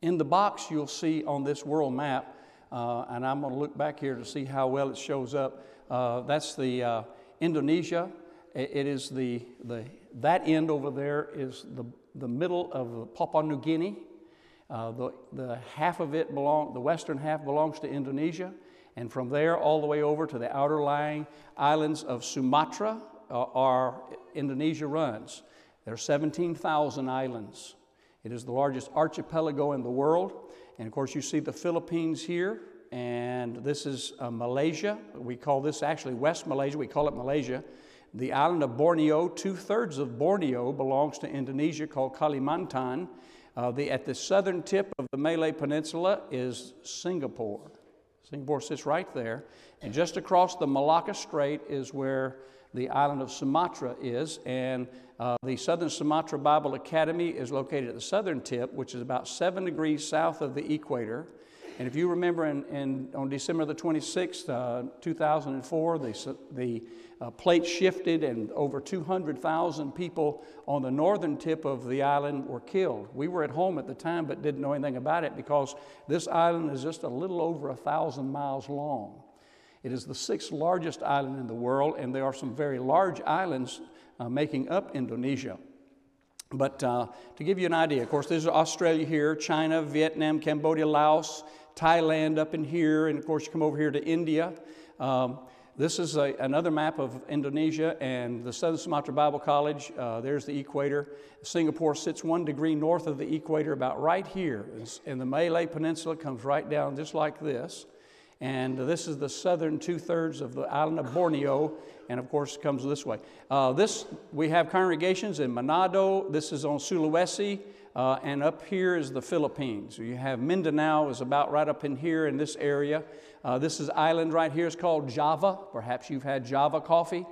In the box you'll see on this world map, and I'm going to look back here to see how well it shows up. That's the Indonesia. It is that end over there is the middle of Papua New Guinea. The half of it the western half belongs to Indonesia, and from there all the way over to the outer lying islands of Sumatra Indonesia runs. There are 17,000 islands. It is the largest archipelago in the world, and of course you see the Philippines here, and this is Malaysia. We call this actually West Malaysia. We call it Malaysia. The island of Borneo, 2/3 of Borneo belongs to Indonesia, called Kalimantan. At the southern tip of the Malay Peninsula is Singapore. Singapore sits right there. And just across the Malacca Strait is where the island of Sumatra is. And the Southern Sumatra Bible Academy is located at the southern tip, which is about 7 degrees south of the equator. And if you remember on December the 26th, 2004, the plate shifted and over 200,000 people on the northern tip of the island were killed. We were at home at the time but didn't know anything about it because this island is just a little over 1,000 miles long. It is the 6th largest island in the world, and there are some very large islands making up Indonesia. But to give you an idea, of course, there's Australia here, China, Vietnam, Cambodia, Laos, Thailand up in here, and of course you come over here to India. This is another map of Indonesia and the Southern Sumatra Bible College. There's the equator. Singapore sits 1 degree north of the equator, about right here. And the Malay Peninsula comes right down just like this. And this is the southern 2/3 of the island of Borneo, and of course it comes this way. We have congregations in Manado. This is on Sulawesi, and up here is the Philippines. You have Mindanao is about right up in here in this area. This is island right here. It's called Java. Perhaps you've had Java coffee.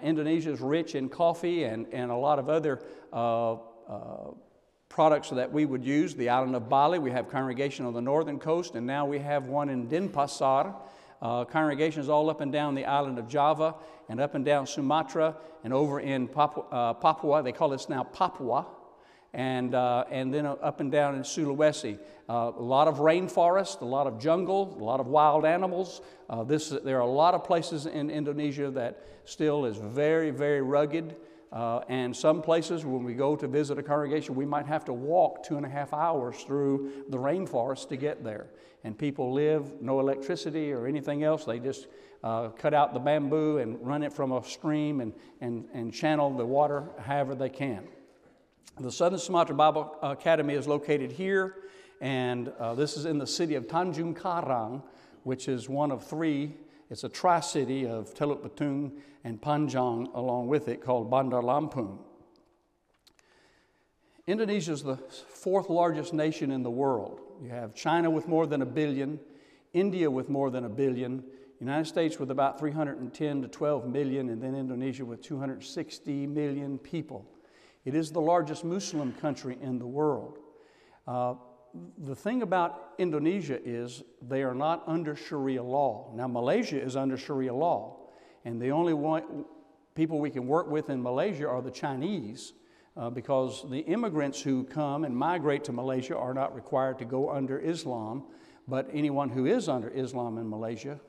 Indonesia is rich in coffee and a lot of other products that we would use. The island of Bali, we have congregation on the northern coast, and now we have one in Denpasar. Congregations all up and down the island of Java and up and down Sumatra and over in Papua. They call this now Papua. And then up and down in Sulawesi. A lot of rainforest, a lot of jungle, a lot of wild animals. There are a lot of places in Indonesia that still is very, very rugged. And some places, when we go to visit a congregation, we might have to walk 2.5 hours through the rainforest to get there. And people live, no electricity or anything else. They just cut out the bamboo and run it from a stream and channel the water however they can. The Southern Sumatra Bible Academy is located here, and this is in the city of Tanjung Karang, which is one of 3. It's a tri-city of Teluk Betung and Panjang along with it, called Bandar Lampung. Indonesia is the 4th largest nation in the world. You have China with more than 1 billion, India with more than 1 billion, United States with about 310 to 12 million, and then Indonesia with 260 million people. It is the largest Muslim country in the world. The thing about Indonesia is they are not under Sharia law. Now, Malaysia is under Sharia law, and the only people we can work with in Malaysia are the Chinese, because the immigrants who come and migrate to Malaysia are not required to go under Islam, but anyone who is under Islam in Malaysia,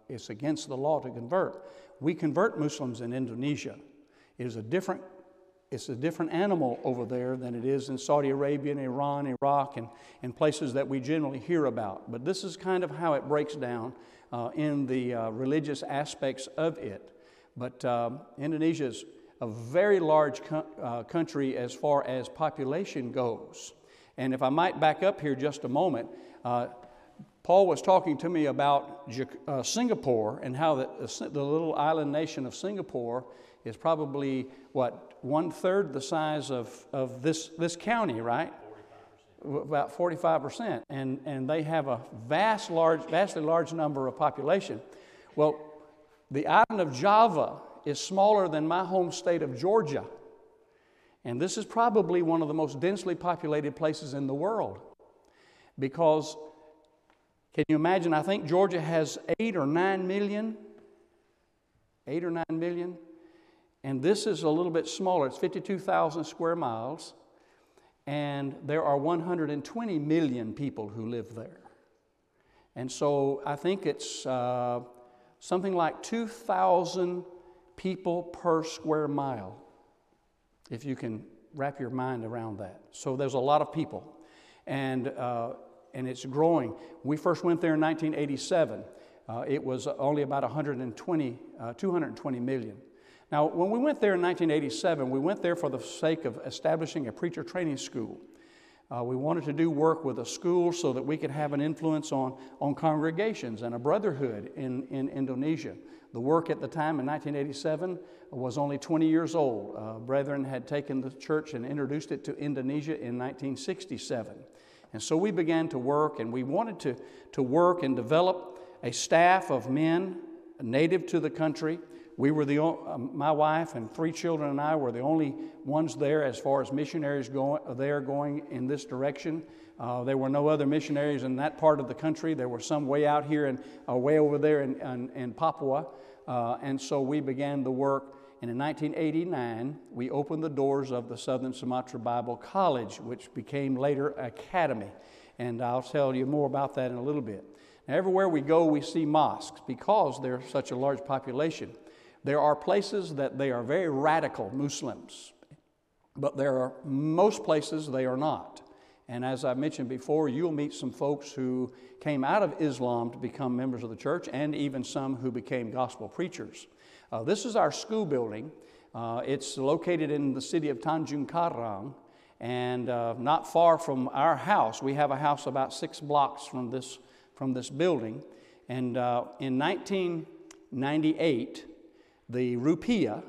it's against the law to convert. We convert Muslims in Indonesia. It's a different animal over there than it is in Saudi Arabia and Iran, Iraq, and places that we generally hear about. But this is kind of how it breaks down in the religious aspects of it. But Indonesia is a very large country as far as population goes. And if I might back up here just a moment, Paul was talking to me about Singapore and how the little island nation of Singapore is probably, 1/3 the size of this county, right? 45%. About 45%. And they have a vastly large number of population. Well, the island of Java is smaller than my home state of Georgia. And this is probably one of the most densely populated places in the world. Because, can you imagine, I think Georgia has 8 or 9 million. 8 or 9 million. And this is a little bit smaller. It's 52,000 square miles. and there are 120 million people who live there. And so I think it's something like 2,000 people per square mile, if you can wrap your mind around that. So there's a lot of people, and it's growing. We first went there in 1987. It was only about 220 million. Now, when we went there in 1987, we went there for the sake of establishing a preacher training school. We wanted to do work with a school so that we could have an influence on congregations and a brotherhood in Indonesia. The work at the time in 1987 was only 20 years old. Brethren had taken the church and introduced it to Indonesia in 1967. And so we began to work, and we wanted to work and develop a staff of men native to the country. We were my wife and 3 children and I were the only ones there as far as missionaries going in this direction. There were no other missionaries in that part of the country. There were some way out here and way over there in Papua. And so we began the work. And in 1989, we opened the doors of the Southern Sumatra Bible College, which became later Academy. And I'll tell you more about that in a little bit. Now, everywhere we go, we see mosques because there's such a large population. There are places that they are very radical Muslims, but there are most places they are not. And as I mentioned before, you'll meet some folks who came out of Islam to become members of the church, and even some who became gospel preachers. This is our school building. It's located in the city of Tanjung Karang, and not far from our house. We have a house about 6 blocks from this building. And in 1998, the rupiah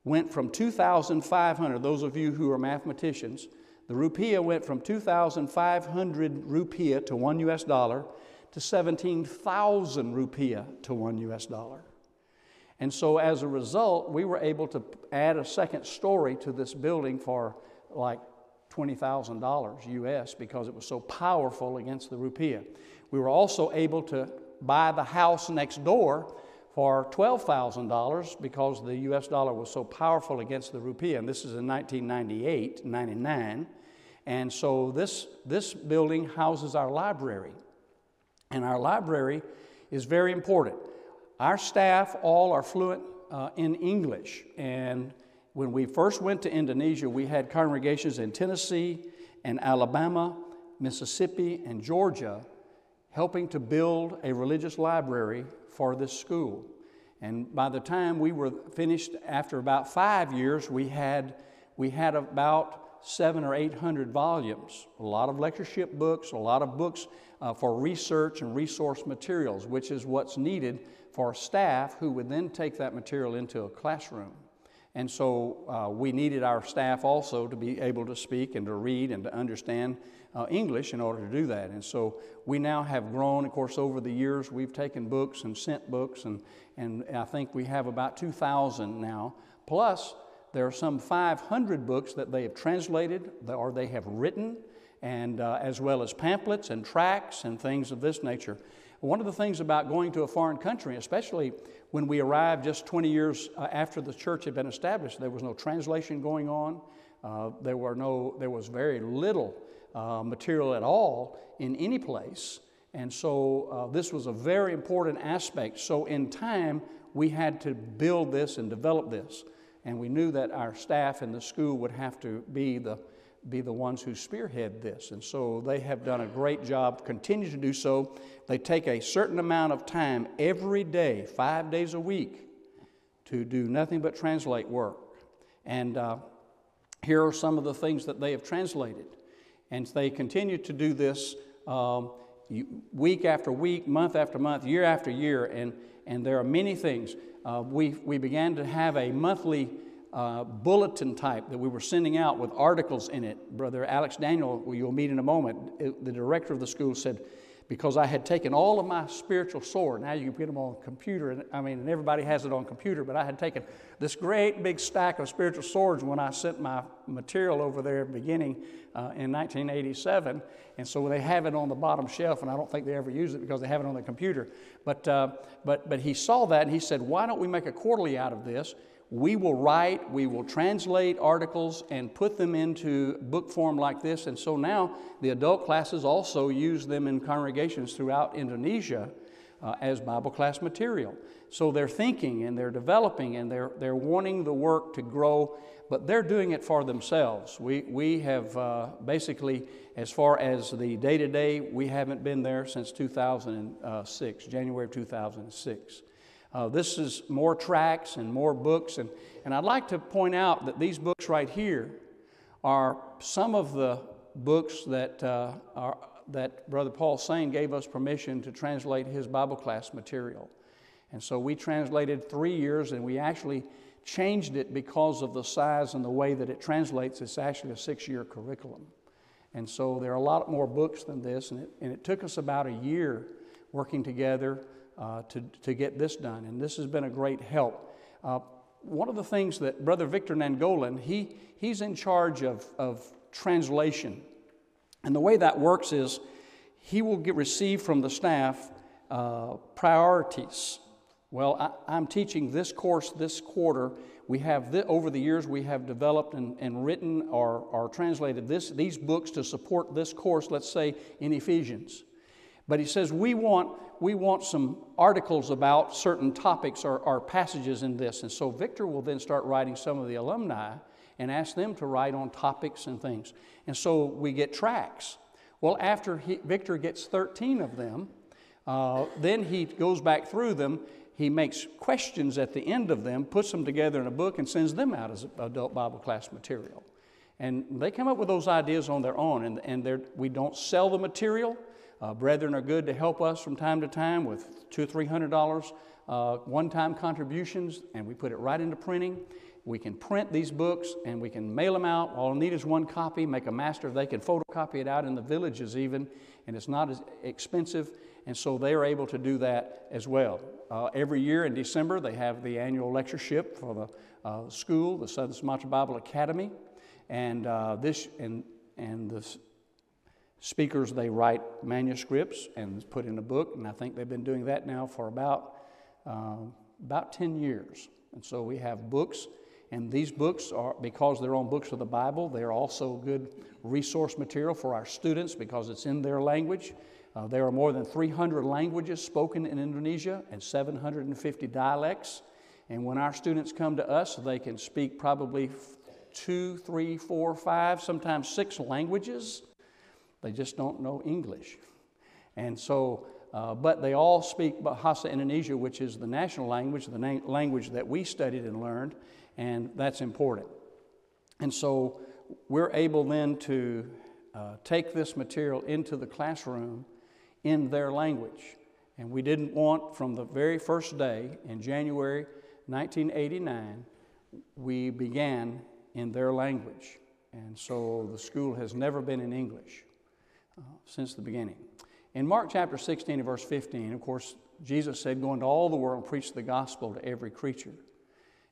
went from 2,500, those of you who are mathematicians, the rupiah went from 2,500 rupiah to $1 to 17,000 rupiah to $1. And so as a result, we were able to add a second story to this building for like $20,000 US because it was so powerful against the rupiah. We were also able to buy the house next door for $12,000 because the US dollar was so powerful against the rupiah. And this is in 1998, 99. And so this building houses our library. And our library is very important. Our staff all are fluent in English. And when we first went to Indonesia, we had congregations in Tennessee and Alabama, Mississippi, and Georgia helping to build a religious library for this school. And by the time we were finished, after about 5 years, we had about 700 or 800 volumes, a lot of lectureship books, a lot of books for research and resource materials, which is what's needed for staff who would then take that material into a classroom. And so we needed our staff also to be able to speak and to read and to understand English in order to do that. And so we now have grown. Of course, over the years, we've taken books and sent books, and I think we have about 2,000 now. Plus, there are some 500 books that they have translated or they have written, and as well as pamphlets and tracts and things of this nature. One of the things about going to a foreign country, especially when we arrived just 20 years after the church had been established, there was no translation going on. There was very little material at all in any place. And so this was a very important aspect. So in time, we had to build this and develop this. And we knew that our staff in the school would have to be the ones who spearhead this. And so they have done a great job, continue to do so. They take a certain amount of time every day, 5 days a week, to do nothing but translate work. And here are some of the things that they have translated. And they continue to do this week after week, month after month, year after year. And there are many things. We began to have a monthly bulletin type that we were sending out with articles in it. Brother Alex Daniel, who you'll meet in a moment, the director of the school, said, because I had taken all of my spiritual sword, now you can get them on computer, and everybody has it on computer, but I had taken this great big stack of spiritual swords when I sent my material over there beginning in 1987, and so they have it on the bottom shelf, and I don't think they ever use it because they have it on the computer. But he saw that, and he said, why don't we make a quarterly out of this? we will write, we will translate articles and put them into book form like this. And so now the adult classes also use them in congregations throughout Indonesia as Bible class material. So they're thinking and they're developing and they're wanting the work to grow, but they're doing it for themselves. We have basically, as far as the day-to-day, we haven't been there since 2006, January of 2006. This is more tracts and more books, and I'd like to point out that these books right here are some of the books that Brother Paul Sane gave us permission to translate his Bible class material. And so we translated 3 years, and we actually changed it because of the size and the way that it translates. It's actually a 6-year curriculum. And so there are a lot more books than this, and it took us about a year working together to get this done. And this has been a great help. One of the things that Brother Victor Nangolan, he's in charge of translation. And the way that works is he will receive from the staff priorities. Well, I'm teaching this course this quarter. We have, over the years, we have developed and written or translated these books to support this course, let's say in Ephesians. But he says, we want some articles about certain topics or passages in this. And so Victor will then start writing some of the alumni and ask them to write on topics and things. And so we get tracts. Well, after Victor gets 13 of them, then he goes back through them. He makes questions at the end of them, puts them together in a book, and sends them out as adult Bible class material. And they come up with those ideas on their own, and we don't sell the material. Brethren are good to help us from time to time with $200 or $300 one-time contributions, and we put it right into printing. We can print these books, and we can mail them out. All I need is one copy, make a master. They can photocopy it out in the villages even, and it's not as expensive, and so they are able to do that as well. Every year in December, they have the annual lectureship for the school, the Southern Sumatra Bible Academy, and the speakers, they write manuscripts and put in a book, and I think they've been doing that now for about 10 years. And so we have books, and these books are, because they're on books of the Bible, they're also good resource material for our students because it's in their language. There are more than 300 languages spoken in Indonesia and 750 dialects. And when our students come to us, they can speak probably 2, 3, 4, 5, sometimes 6 languages. They just don't know English. And so, but they all speak Bahasa Indonesia, which is the national language, the language that we studied and learned, and that's important. And so we're able then to take this material into the classroom in their language. And we didn't want, from the very first day in January 1989, we began in their language. And so the school has never been in English since the beginning. In Mark chapter 16 and verse 15, of course, Jesus said, go into all the world and preach the gospel to every creature.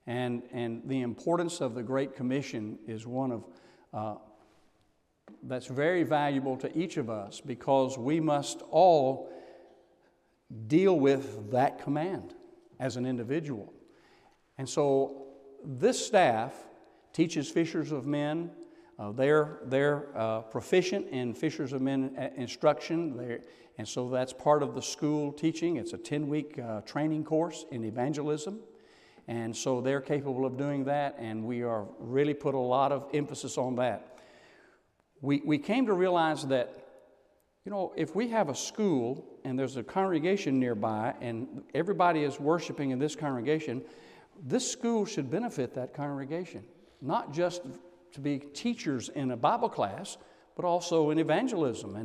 And the importance of the Great Commission is one of that's very valuable to each of us because we must all deal with that command as an individual. And so this staff teaches fishers of men. They're proficient in fishers of men instruction, and so that's part of the school teaching. It's a 10-week training course in evangelism, and so they're capable of doing that, and we are really put a lot of emphasis on that. We came to realize that, you know, if we have a school and there's a congregation nearby and everybody is worshiping in this congregation, this school should benefit that congregation, not just to be teachers in a Bible class, but also in evangelism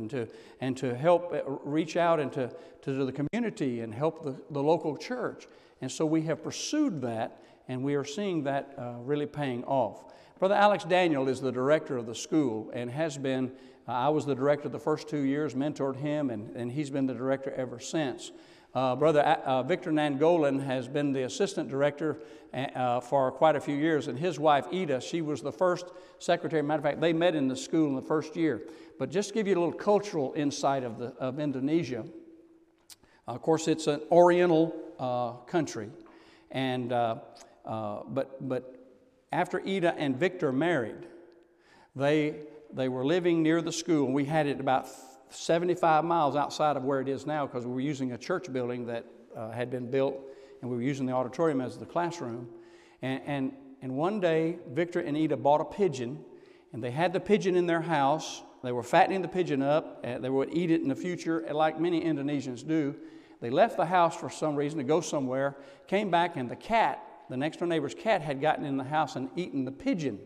and to help reach out into the community and help the local church. And so we have pursued that, and we are seeing that really paying off. Brother Alex Daniel is the director of the school and has been. I was the director the first 2 years, mentored him, and he's been the director ever since. Brother Victor Nangolan has been the assistant director for quite a few years, and his wife, Ida, she was the first secretary. Matter of fact, they met in the school in the first year. But just to give you a little cultural insight of Indonesia, of course, it's an oriental country, and but after Ida and Victor married, they were living near the school. We had it about 75 miles outside of where it is now because we were using a church building that had been built, and we were using the auditorium as the classroom. And one day, Victor and Ida bought a pigeon, and they had the pigeon in their house. They were fattening the pigeon up. They would eat it in the future, like many Indonesians do. They left the house for some reason to go somewhere, came back, and the next door neighbor's cat had gotten in the house and eaten the pigeon.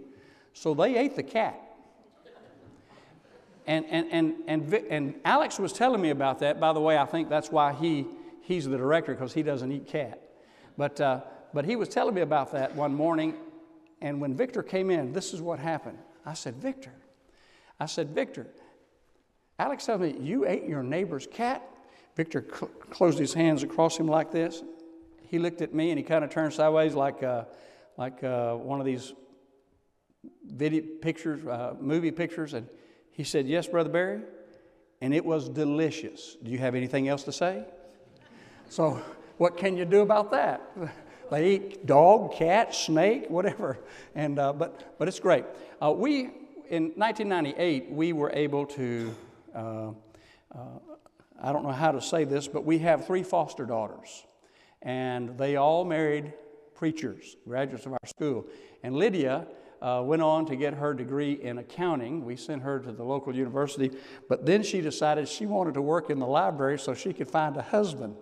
So they ate the cat. And Alex was telling me about that. By the way, I think that's why he's the director, because he doesn't eat cat. But he was telling me about that one morning, and when Victor came in, this is what happened. I said, Victor, Alex told me, you ate your neighbor's cat? Victor closed his hands across him like this. He looked at me, and he kind of turned sideways like one of these video pictures, movie pictures, and he said, yes, Brother Barry, and it was delicious. Do you have anything else to say? So what can you do about that? They eat dog, cat, snake, whatever, and but it's great. In 1998, we were able to, I don't know how to say this, but we have 3 foster daughters, and they all married preachers, graduates of our school. And Lydia went on to get her degree in accounting. We sent her to the local university, but then she decided she wanted to work in the library so she could find a husband.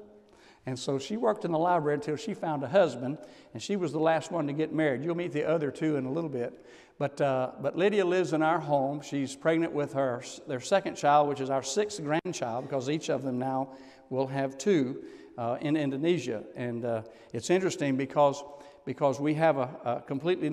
And so she worked in the library until she found a husband, and she was the last one to get married. You'll meet the other 2 in a little bit. But Lydia lives in our home. She's pregnant with their second child, which is our 6th grandchild, because each of them now will have 2 in Indonesia. And it's interesting because we have a completely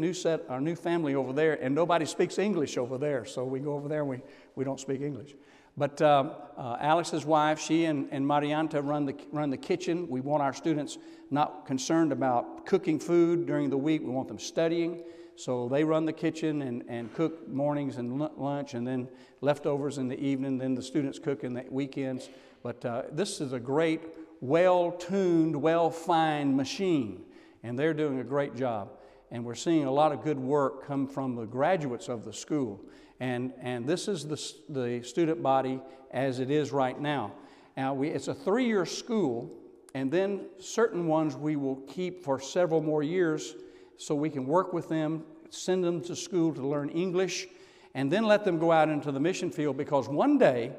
our new family over there, and nobody speaks English over there. So we go over there and we don't speak English. But Alex's wife, she and Marianta run the kitchen. We want our students not concerned about cooking food during the week. We want them studying. So they run the kitchen and cook mornings and lunch, and then leftovers in the evening. Then the students cook in the weekends. But this is a great, well-tuned, well-fined machine, and they're doing a great job. And we're seeing a lot of good work come from the graduates of the school. And this is the student body as it is right now. Now, it's a 3-year school, and then certain ones we will keep for several more years so we can work with them, send them to school to learn English, and then let them go out into the mission field, because one day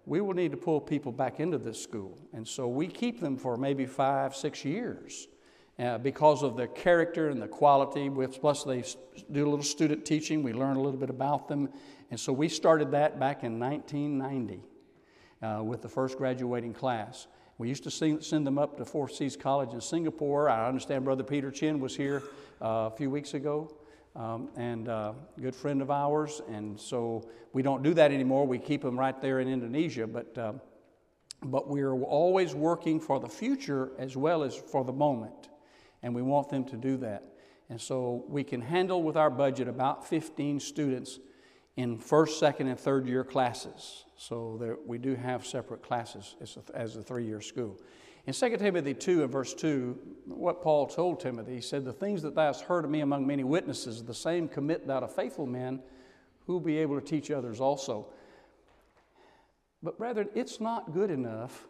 we will need to pull people back into this school. And so we keep them for maybe 5-6 years. Because of their character and the quality, plus they do a little student teaching. We learn a little bit about them. And so we started that back in 1990 with the first graduating class. We used to send them up to Four Seas College in Singapore. I understand Brother Peter Chin was here a few weeks ago, and a good friend of ours. And so we don't do that anymore. We keep them right there in Indonesia. But we're always working for the future as well as for the moment. And we want them to do that. And so we can handle with our budget about 15 students in first, second, and third year classes. So we do have separate classes as a 3-year school. In 2 Timothy 2 and verse 2, what Paul told Timothy, he said, the things that thou hast heard of me among many witnesses, the same commit thou to faithful men who will be able to teach others also. But brethren, it's not good enough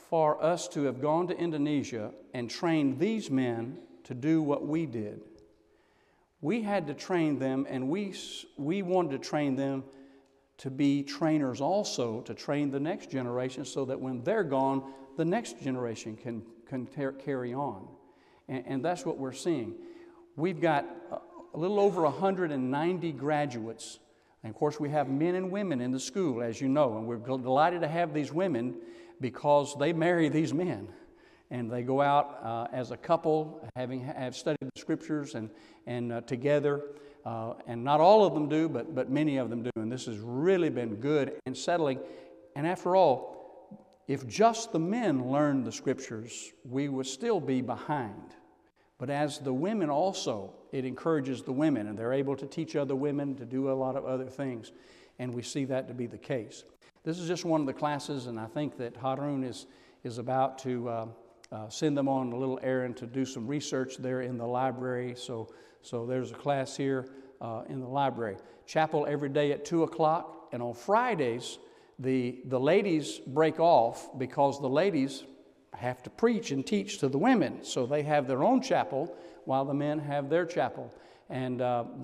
for us to have gone to Indonesia and trained these men to do what we did. We had to train them, and we wanted to train them to be trainers also, to train the next generation so that when they're gone, the next generation can carry on. And that's what we're seeing. We've got a little over 190 graduates. And of course, we have men and women in the school, as you know, and we're delighted to have these women because they marry these men, and they go out as a couple, have studied the scriptures and together, and not all of them do, but many of them do, and this has really been good and settling. And after all, if just the men learned the scriptures, we would still be behind. But as the women also, it encourages the women, and they're able to teach other women to do a lot of other things, and we see that to be the case. This is just one of the classes, and I think that Harun is about to send them on a little errand to do some research there in the library. So there's a class here in the library. Chapel every day at 2 o'clock. And on Fridays, the ladies break off because the ladies have to preach and teach to the women. So they have their own chapel while the men have their chapel. And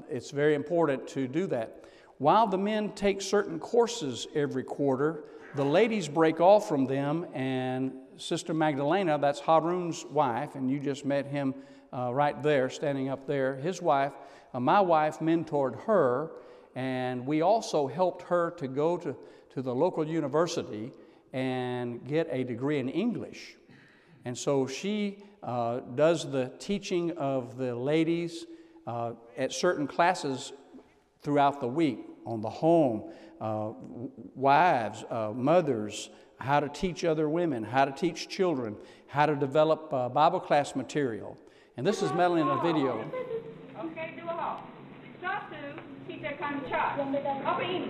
it's very important to do that. While the men take certain courses every quarter, the ladies break off from them, and Sister Magdalena, that's Harun's wife, and you just met him right there, standing up there. His wife, my wife, mentored her, and we also helped her to go to the local university and get a degree in English. And so she does the teaching of the ladies at certain classes throughout the week on the home, wives, mothers, how to teach other women, how to teach children, how to develop Bible class material. And this is Melanie in a video. Okay, do a halt. Stop to keep that kind of chart. Apa ini?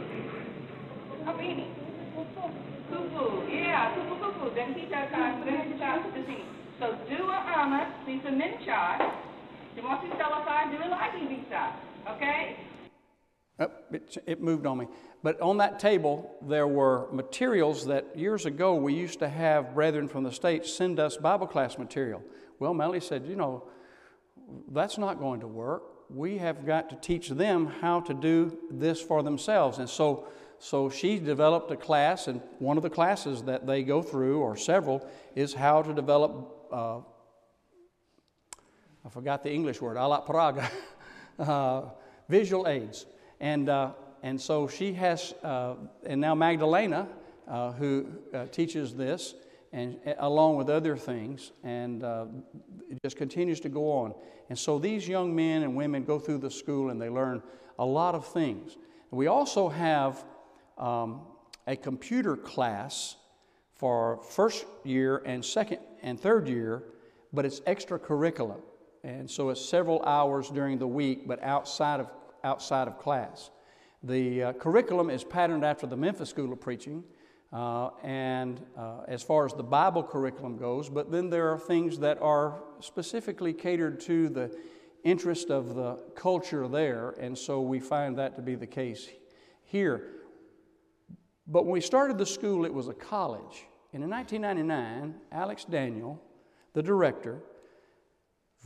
Apa ini? Kuku. Yeah, kuku. Dan kita akan berbicara di sini. So dua amat bisa mencar. Semua selesai, dua lagi bisa. Okay? It moved on me. But on that table, there were materials that years ago we used to have brethren from the States send us Bible class material. Well, Melanie said, you know, that's not going to work. We have got to teach them how to do this for themselves. And so she developed a class, and one of the classes that they go through, or several, is how to develop, I forgot the English word, alat peraga, visual aids. And so she has, and now Magdalena, who teaches this, and along with other things, and it just continues to go on. And so these young men and women go through the school and they learn a lot of things. We also have a computer class for first year and second and third year, but it's extracurricular, and so it's several hours during the week, but outside of class. The curriculum is patterned after the Memphis School of Preaching, and as far as the Bible curriculum goes, but then there are things that are specifically catered to the interest of the culture there, and so we find that to be the case here. But when we started the school, it was a college. And in 1999, Alex Daniel, the director,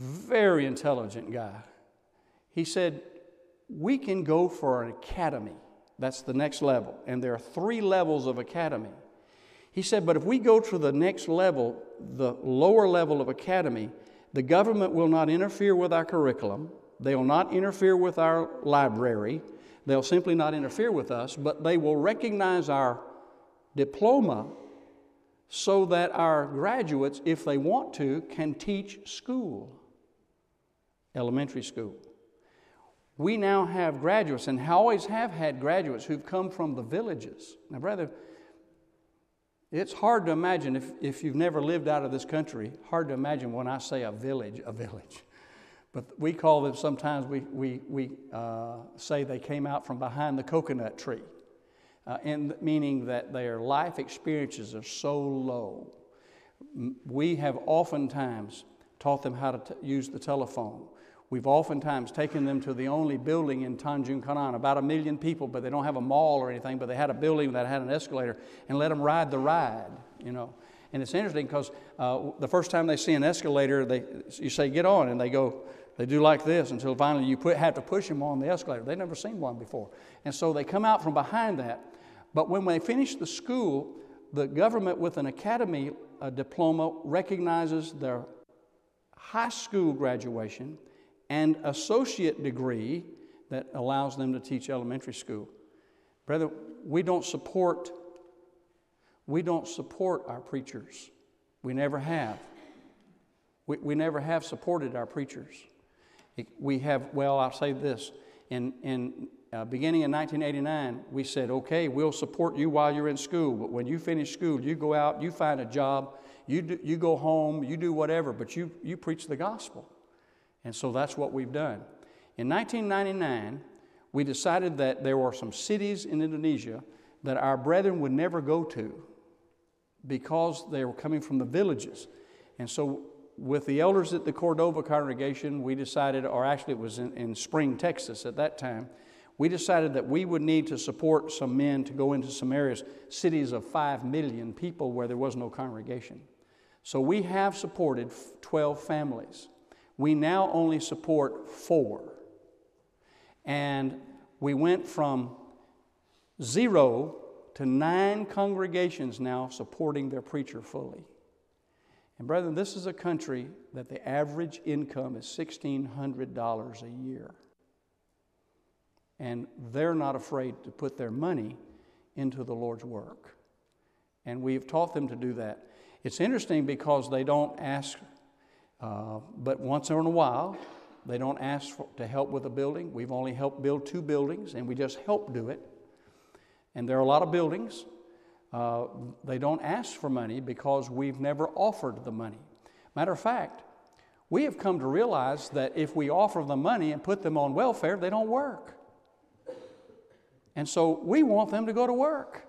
very intelligent guy, he said, we can go for an academy. That's the next level. And there are 3 levels of academy. He said, but if we go to the next level, the lower level of academy, the government will not interfere with our curriculum. They will not interfere with our library. They'll simply not interfere with us, but they will recognize our diploma so that our graduates, if they want to, can teach school, elementary school. We now have graduates, and always have had graduates who've come from the villages. Now, brother, it's hard to imagine, if you've never lived out of this country, hard to imagine when I say a village. But we call them, sometimes we say they came out from behind the coconut tree, meaning that their life experiences are so low. We have oftentimes taught them how to use the telephone. We've oftentimes taken them to the only building in Tanjung Kanaan, about 1 million people, but they don't have a mall or anything, but they had a building that had an escalator, and let them ride the ride, you know. And it's interesting because the first time they see an escalator, you say, get on, and they do like this until finally you have to push them on the escalator. They've never seen one before. And so they come out from behind that. But when they finish the school, the government with an academy diploma recognizes their high school graduation and associate degree that allows them to teach elementary school. Brother, we don't support our preachers. We never have. We never have supported our preachers. We have, well, I'll say this. In beginning in 1989, we said, okay, we'll support you while you're in school, but when you finish school, you go out, you find a job, you go home, you do whatever, but you preach the gospel. And so that's what we've done. In 1999, we decided that there were some cities in Indonesia that our brethren would never go to because they were coming from the villages. And so with the elders at the Cordova congregation, we decided, or actually it was in Spring, Texas at that time, we decided that we would need to support some men to go into some areas, cities of 5 million people where there was no congregation. So we have supported 12 families. We now only support 4. And we went from 0 to 9 congregations now supporting their preacher fully. And brethren, this is a country that the average income is $1,600 a year. And they're not afraid to put their money into the Lord's work. And we've taught them to do that. It's interesting because they don't ask, but once in a while, they don't ask to help with a building. We've only helped build 2 buildings, and we just help do it. And there are a lot of buildings. They don't ask for money because we've never offered the money. Matter of fact, we have come to realize that if we offer them money and put them on welfare, they don't work. And so we want them to go to work.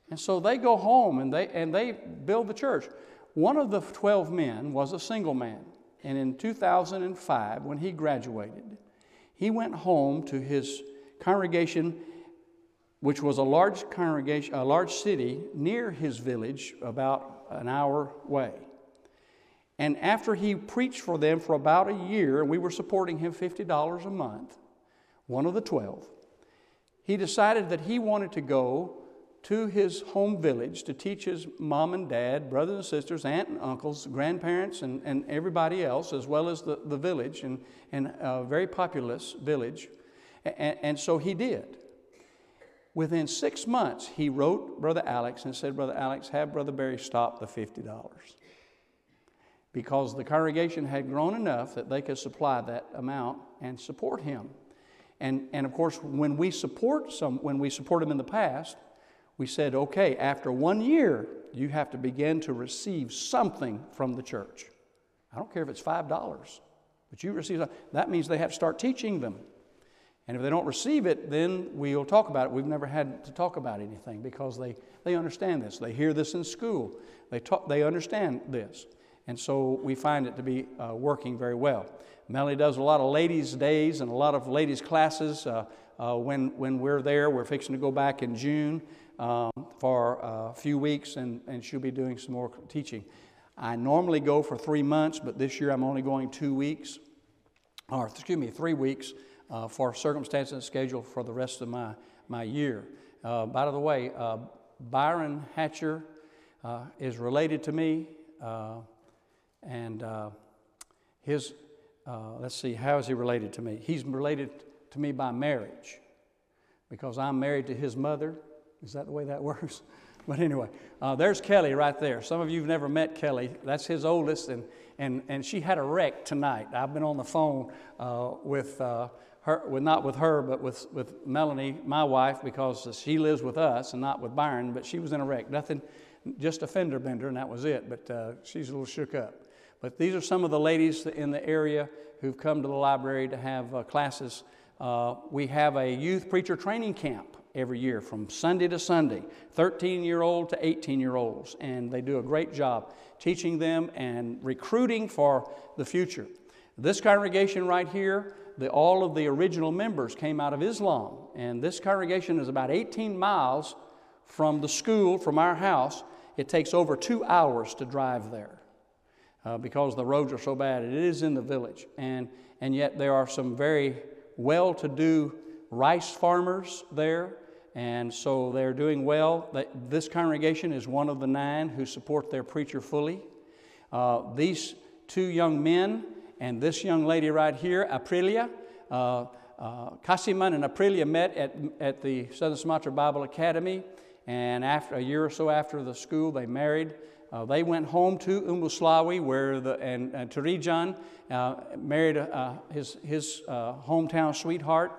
And so they go home and they build the church. One of the 12 men was a single man. And in 2005, when he graduated, he went home to his congregation, which was a large congregation, a large city near his village, about an hour away. And after he preached for them for about a year, and we were supporting him $50 a month, one of the 12, he decided that he wanted to go to his home village to teach his mom and dad, brothers and sisters, aunt and uncles, grandparents, and everybody else, as well as the village, and a very populous village. And so he did. Within 6 months, he wrote Brother Alex and said, Brother Alex, have Brother Barry stop the $50. Because the congregation had grown enough that they could supply that amount and support him. And of course, when we support him in the past, we said, okay, after 1 year, you have to begin to receive something from the church. I don't care if it's $5, but you receive something. That means they have to start teaching them. And if they don't receive it, then we'll talk about it. We've never had to talk about anything because they understand this. They hear this in school. They understand this. And so we find it to be working very well. Melanie does a lot of ladies' days and a lot of ladies' classes. When we're there, we're fixing to go back in June for a few weeks, and she'll be doing some more teaching. I normally go for 3 months, but this year I'm only going 3 weeks, for circumstances and schedule for the rest of my year. By the way, Byron Hatcher is related to me, and his, let's see, how is he related to me? He's related to me by marriage because I'm married to his mother. Is that the way that works? But anyway, there's Kelly right there. Some of you have never met Kelly. That's his oldest, and she had a wreck tonight. I've been on the phone with her, well, not with her, but with Melanie, my wife, because she lives with us and not with Byron, but she was in a wreck. Nothing, just a fender bender, and that was it, but she's a little shook up. But these are some of the ladies in the area who've come to the library to have classes. We have a youth preacher training camp every year from Sunday to Sunday, 13-year-old to 18-year-olds, and they do a great job teaching them and recruiting for the future. This congregation right here, all of the original members came out of Islam, and this congregation is about 18 miles from the school, from our house. It takes over 2 hours to drive there because the roads are so bad. It is in the village, and yet there are some very well-to-do rice farmers there, and so they're doing well. This congregation is one of the 9 who support their preacher fully. These 2 young men and this young lady right here, Aprilia, Kasiman and Aprilia met at the Southern Sumatra Bible Academy, and after a year or so after the school, they married. They went home to Umbuslawi, where and Turijan married his hometown sweetheart.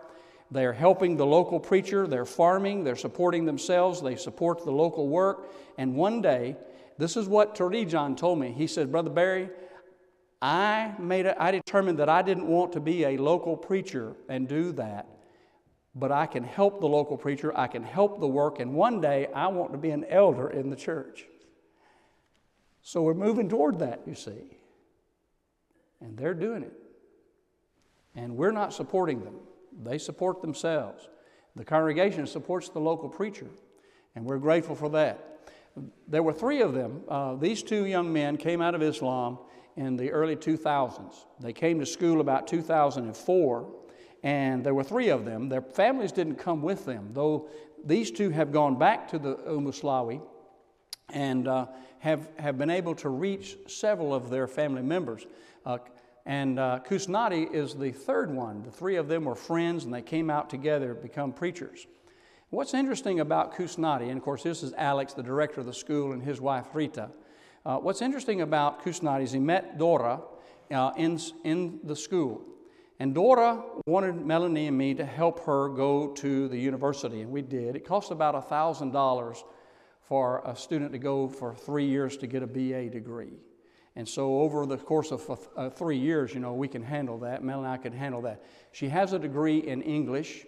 They're helping the local preacher. They're farming. They're supporting themselves. They support the local work. And one day, this is what Turijan told me. He said, Brother Barry, I determined that I didn't want to be a local preacher and do that, but I can help the local preacher. I can help the work, and one day I want to be an elder in the church. So we're moving toward that, you see. And they're doing it. And we're not supporting them. They support themselves. The congregation supports the local preacher, and we're grateful for that. There were three of them. These two young men came out of Islam in the early 2000s. They came to school about 2004, and there were three of them. Their families didn't come with them, though these two have gone back to the Umuslawi and have been able to reach several of their family members. And Kusnadi is the third one. The three of them were friends, and they came out together to become preachers. What's interesting about Kusnadi, and of course this is Alex, the director of the school, and his wife Rita. What's interesting about Kusnadi is he met Dora in the school. And Dora wanted Melanie and me to help her go to the university, and we did. It cost about $1,000 for a student to go for 3 years to get a BA degree. And so over the course of 3 years, you know, we can handle that. Mel and I can handle that. She has a degree in English,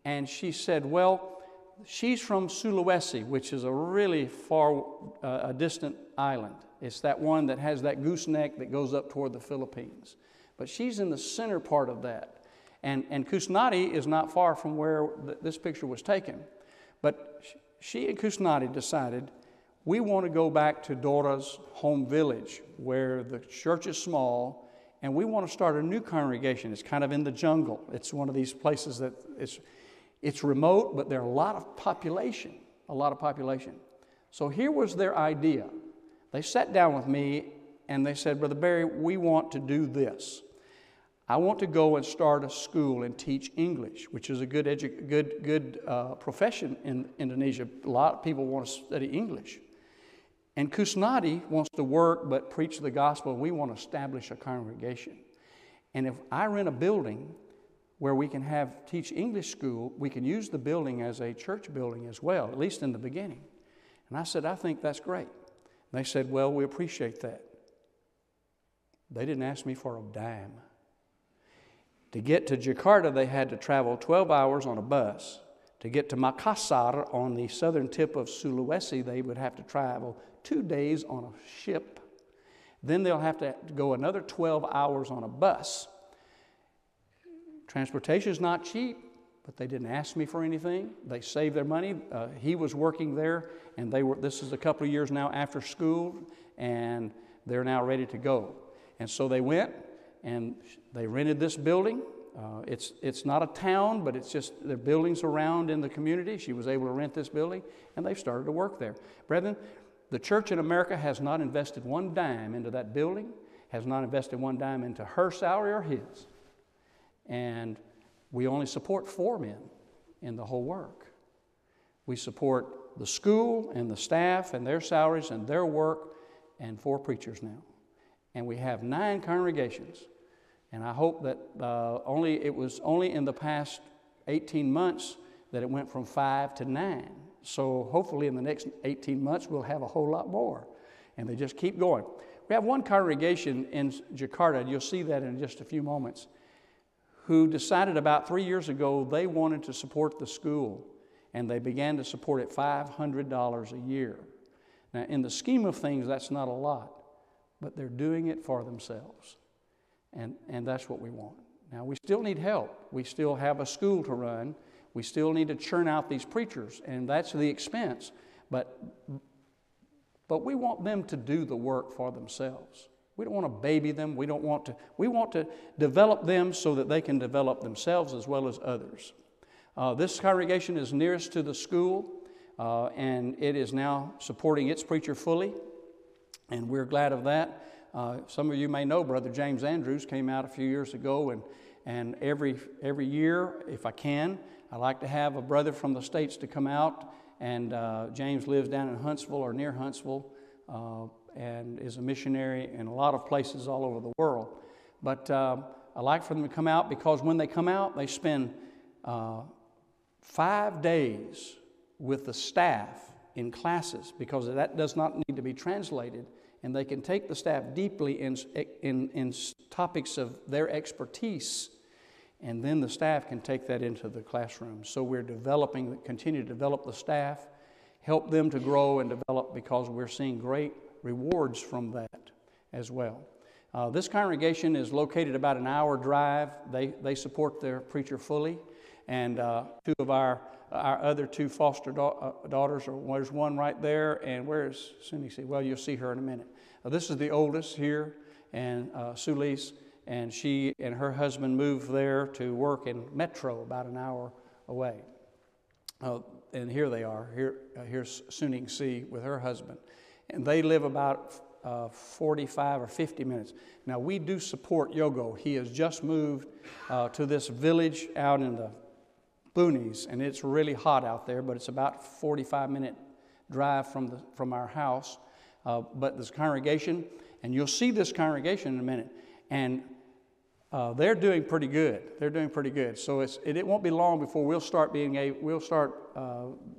and she said, well, she's from Sulawesi, which is a really far, a distant island. It's that one that has that gooseneck that goes up toward the Philippines. But she's in the center part of that. And Kusnadi is not far from where this picture was taken. But she and Kusnadi decided, we want to go back to Dora's home village where the church is small, and we want to start a new congregation. It's kind of in the jungle. It's one of these places that it's remote, but there are a lot of population. So here was their idea. They sat down with me and they said, Brother Barry, we want to do this. I want to go and start a school and teach English, which is a good profession in Indonesia. A lot of people want to study English. And Kusnadi wants to work but preach the gospel. We want to establish a congregation. And if I rent a building where we can teach English school, we can use the building as a church building as well, at least in the beginning. And I said, I think that's great. And they said, well, we appreciate that. They didn't ask me for a dime. To get to Jakarta, they had to travel 12 hours on a bus. To get to Makassar on the southern tip of Sulawesi, they would have to travel 2 days on a ship. Then they'll have to go another 12 hours on a bus. Transportation is not cheap, but they didn't ask me for anything. They saved their money. He was working there, and this is a couple of years now after school, and they're now ready to go. And so they went, and they rented this building. It's not a town, but it's just there are buildings around in the community. She was able to rent this building, and they've started to work there. Brethren, the church in America has not invested one dime into that building, has not invested one dime into her salary or his. And we only support 4 men in the whole work. We support the school and the staff and their salaries and their work and 4 preachers now. And we have 9 congregations. And I hope that it was only in the past 18 months that it went from 5 to 9. So hopefully in the next 18 months we'll have a whole lot more. And they just keep going. We have one congregation in Jakarta, and you'll see that in just a few moments, who decided about 3 years ago they wanted to support the school. And they began to support it $500 a year. Now in the scheme of things that's not a lot, but they're doing it for themselves. And that's what we want. Now, we still need help. We still have a school to run. We still need to churn out these preachers, and that's the expense. But we want them to do the work for themselves. We don't want to baby them. We want to develop them so that they can develop themselves as well as others. This congregation is nearest to the school, and it is now supporting its preacher fully, and we're glad of that. Some of you may know Brother James Andrews came out a few years ago, and every year, if I can, I like to have a brother from the States to come out, and James lives down in Huntsville or near Huntsville, and is a missionary in a lot of places all over the world. But I like for them to come out because when they come out, they spend 5 days with the staff in classes because that does not need to be translated. And they can take the staff deeply in topics of their expertise, and then the staff can take that into the classroom. So we're continue to develop the staff, help them to grow and develop because we're seeing great rewards from that as well. This congregation is located about an hour drive. They support their preacher fully. And two of our other two foster daughters, there's one right there, and where's Cindy? Well, you'll see her in a minute. This is the oldest here, and Sulise, and she and her husband moved there to work in Metro, about an hour away. And here they are. Here's Suning C with her husband. And they live about 45 or 50 minutes. Now, we do support Yogo. He has just moved to this village out in the boonies, and it's really hot out there, but it's about 45-minute drive from our house. But this congregation, and you'll see this congregation in a minute, and they're doing pretty good. They're doing pretty good. So it won't be long before we'll start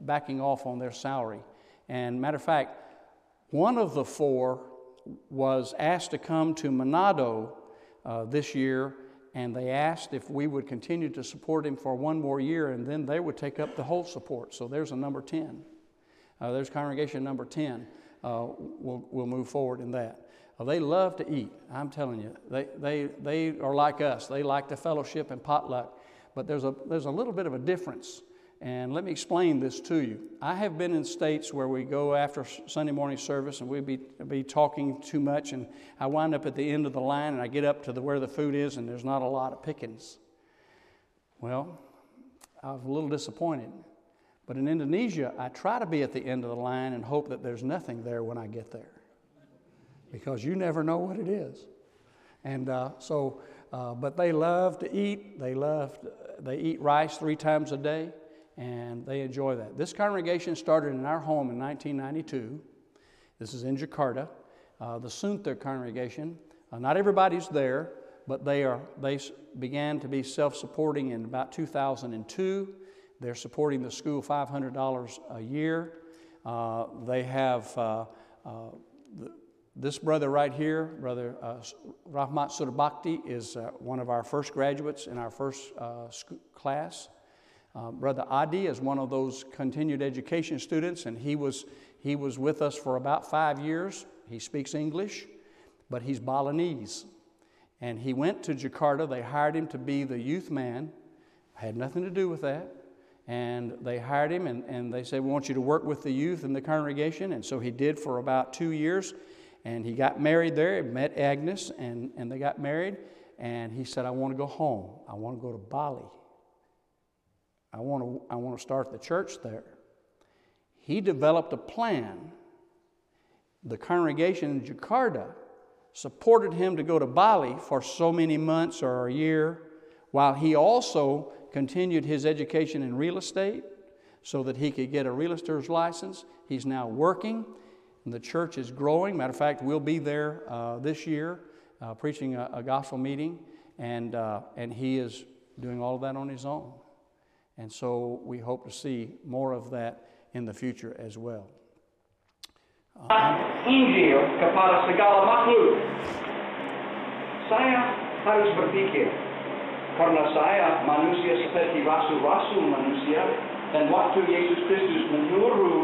backing off on their salary. And matter of fact, one of the four was asked to come to Manado this year, and they asked if we would continue to support him for one more year, and then they would take up the whole support. So there's a number 10. There's congregation number 10. We'll move forward in that. They love to eat. I'm telling you, they are like us. They like the fellowship and potluck, but there's a little bit of a difference. And let me explain this to you. I have been in states where we go after Sunday morning service and we be talking too much, and I wind up at the end of the line and I get up to where the food is and there's not a lot of pickings. Well, I was a little disappointed. But in Indonesia, I try to be at the end of the line and hope that there's nothing there when I get there, because you never know what it is. And but they love to eat. They eat rice 3 times a day. And they enjoy that. This congregation started in our home in 1992. This is in Jakarta. The Sumatra congregation. Not everybody's there, but they began to be self-supporting in about 2002. They're supporting the school $500 a year. They have this brother right here, Brother Rahmat Surabakti, is one of our first graduates in our first class. Brother Adi is one of those continued education students, and he was with us for about 5 years. He speaks English, but he's Balinese. And he went to Jakarta. They hired him to be the youth man. Had nothing to do with that. And they hired him, and they said, we want you to work with the youth in the congregation. And so he did for about 2 years. And he got married there, met Agnes, and they got married. And he said, I want to go home. I want to go to Bali. I want to start the church there. He developed a plan. The congregation in Jakarta supported him to go to Bali for so many months or a year, while he also continued his education in real estate so that he could get a real estor's license. He's now working, and the church is growing. Matter of fact, we'll be there this year preaching a gospel meeting, and he is doing all of that on his own. And so we hope to see more of that in the future as well. Injil kepada segala makhluk. Saya harus berpikir, karena saya manusia seperti rasul-rasul manusia, dan waktu Yesus Kristus menyuruh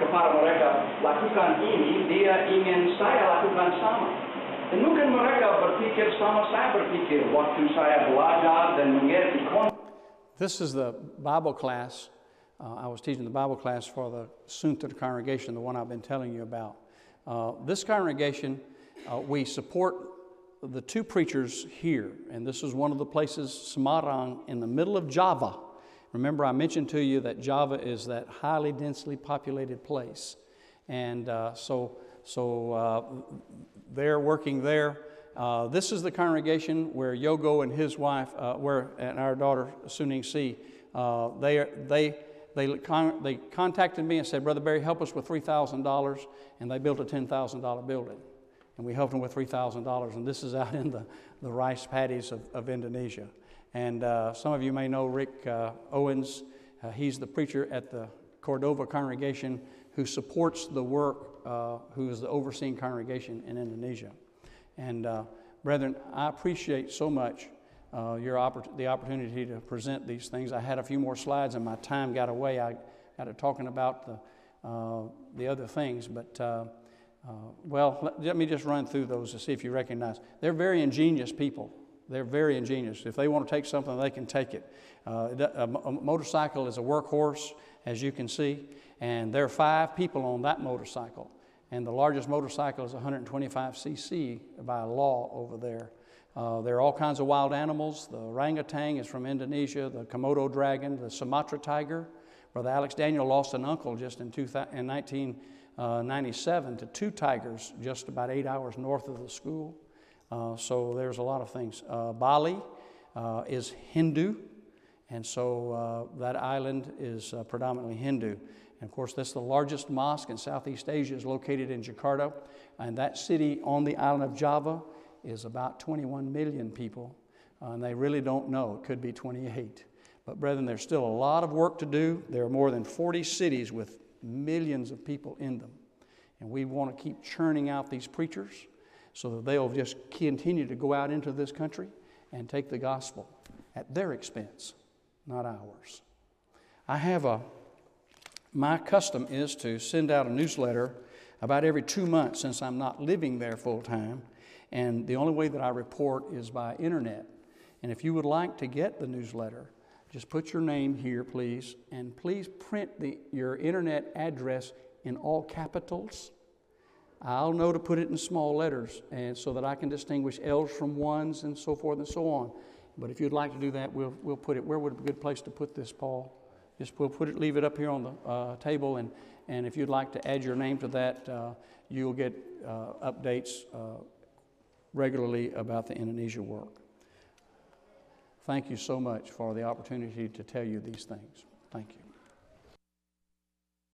kepada mereka lakukan ini, dia ingin saya lakukan sama. Dan mungkin mereka berpikir sama saya berpikir waktu saya belajar dan mengerti konsep. This is the Bible class. I was teaching the Bible class for the Sumatra congregation, the one I've been telling you about. This congregation, we support the 2 preachers here. And this is one of the places, Semarang, in the middle of Java. Remember, I mentioned to you that Java is that highly densely populated place. And so they're working there. This is the congregation where Yogo and his wife, and our daughter Suning C, they contacted me and said, Brother Barry, help us with $3,000, and they built a $10,000 building, and we helped them with $3,000, and this is out in the rice paddies of Indonesia. And some of you may know Rick Owens. He's the preacher at the Cordova congregation who supports the work, who is the overseeing congregation in Indonesia. And brethren, I appreciate so much the opportunity to present these things. I had a few more slides and my time got away. I got to talking about the other things, but Let me just run through those to see if you recognize. They're very ingenious people. They're very ingenious. If they want to take something, they can take it. A motorcycle is a workhorse, as you can see, and there are 5 people on that motorcycle. And the largest motorcycle is 125 cc by law over there. There are all kinds of wild animals. The orangutan is from Indonesia, the Komodo dragon, the Sumatra tiger. Brother Alex Daniel lost an uncle just in 1997 to 2 tigers just about 8 hours north of the school. So there's a lot of things. Bali is Hindu, and so that island is predominantly Hindu. And of course, this is the largest mosque in Southeast Asia, is located in Jakarta, and that city on the island of Java is about 21 million people, and they really don't know. It could be 28. But brethren, there's still a lot of work to do. There are more than 40 cities with millions of people in them, and we want to keep churning out these preachers so that they'll just continue to go out into this country and take the gospel at their expense, not ours. My custom is to send out a newsletter about every 2 months, since I'm not living there full time, and the only way that I report is by internet. And if you would like to get the newsletter, just put your name here, please, and please print your internet address in all capitals. I'll know to put it in small letters, and so that I can distinguish L's from ones and so forth and so on. But if you'd like to do that, we'll put it. Where would be a good place to put this, Paul? Leave it up here on the table, and if you'd like to add your name to that, you'll get updates regularly about the Indonesia work. Thank you so much for the opportunity to tell you these things. Thank you.